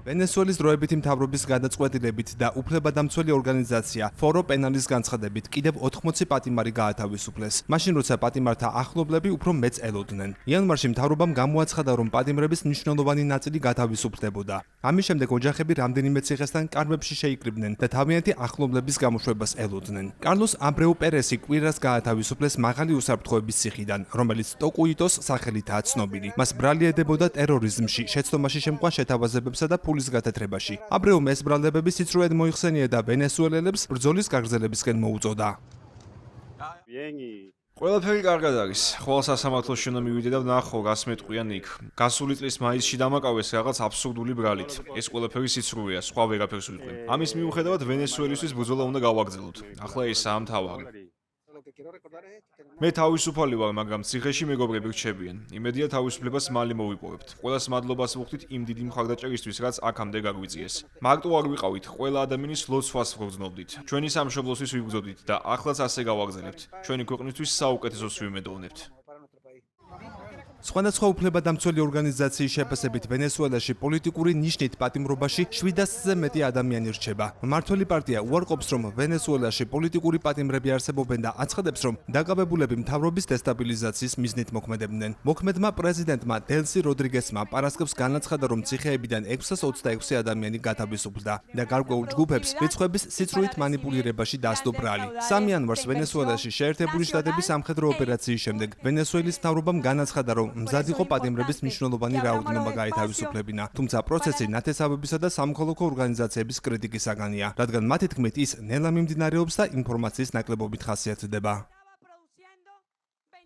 ვენესუელის დროებითი მთავრობის გადაწყვეტილებით და უფლებადამცველი ორგანიზაცია Foro Penal's განცხადებით კიდევ 80 პატიმარი გაათავისუფლეს. მაშინ როცა პატიმართა ახლობლები უფრო მეც ელოდნენ. იანვარში მთავრობამ გამოაცხადა, რომ პატიმრების მნიშვნელოვანი ნაწილი გათავისუფლდებოდა. ამის შემდეგ ოჯახები რამდენიმე ციხესთან კარვებში შეიკრიბნენ და თავიანთი ახლობლების გამოშვებას ელოდნენ. კარლოს აბრეუ პერესი კვირას გაათავისუფლეს მაღალი უსაფრთხოების ციხიდან, რომელიც ტოკუიტოს სახელითაა ცნობილი. მას ბრალი ედებოდა ტერორიზმში, შეცდომაში შემկვა შეთავაზებებსა და ფულის გათეთრებაში. აბრეუმ ეს ბრალდებები სიცრუედ მოიხსენია და ვენესუელელებს ბრძოლის გაგრძელებისკენ მოუწოდა. ყველაფერი კარგად არის. ხოლ სასამართლოში უნდა მივიდე და ვნახო, რას მეტყვიან იქ. გასული წლის მაისში დამაკავეს რაღაც აბსურდული ბრალით. ეს ყველაფერი სიცრუეა, სხვა ვერაფერს ვიტყვი. ამის მიუხედავად ვენესუელისთვის ბრძოლა უნდა გავაგრძელოთ. ახლა ესაა მთავარი. მე თავისუფალი ვარ, მაგრამ ციხეში მეგობრები რჩებიან. იმედია თავისუფლებას მალე მოვიპოვებთ. ყველას მადლობას ვუხდით იმ დიდი მხარდაჭერისთვის, რაც აქამდე გაგვიწიეს. მარტო არ ვიყავით, ყველა ადამიანის ლოცვას ვგრძნობდით. ჩვენი სამშობლოსთვის ვიბრძოდით და ახლაც ასე გავაგრძელებთ. ჩვენი ქვეყნისთვის საუკეთესოს ვიმედოვნებთ. სხვადასხვა უფლებადამცველი ორგანიზაციის შეფასებით ვენესუელაში პოლიტიკური ნიშნით პატიმრობაში 700-ზე მეტი ადამიანი რჩება. მმართველი პარტია უარყოფს, რომ ვენესუელაში პოლიტიკური პატიმრები არსებობენ და აცხადებს, რომ დაკავებულები მთავრობის დესტაბილიზაციის მიზნით მოქმედებდნენ. მოქმედმა პრეზიდენტმა დელსი როდრიგესმა პარასკევს განაცხადა, რომ ციხეებიდან 626 ადამიანი გათავისუფლდა და გარკვეულ ჯგუფებს რიცხვების სიცრუით მანიპულირებაში დასდო ბრალი. 3 იანვარს ვენესუელაში შეერთებული შტატების სამხედრო ოპერაციის შემდეგ ვენესუელის მთავრობამ განაცხადა, რომ მზად იყო პატიმრების მნიშვნელოვანი რაოდენობა გაეთავისუფლებინა, თუმცა პროცესი ნათესავებისა და სამოქალაქო ორგანიზაციების კრიტიკის საგანია, რადგან მათი თქმით ის ნელა მიმდინარეობს და ინფორმაციის ნაკლებობით ხასიათდება.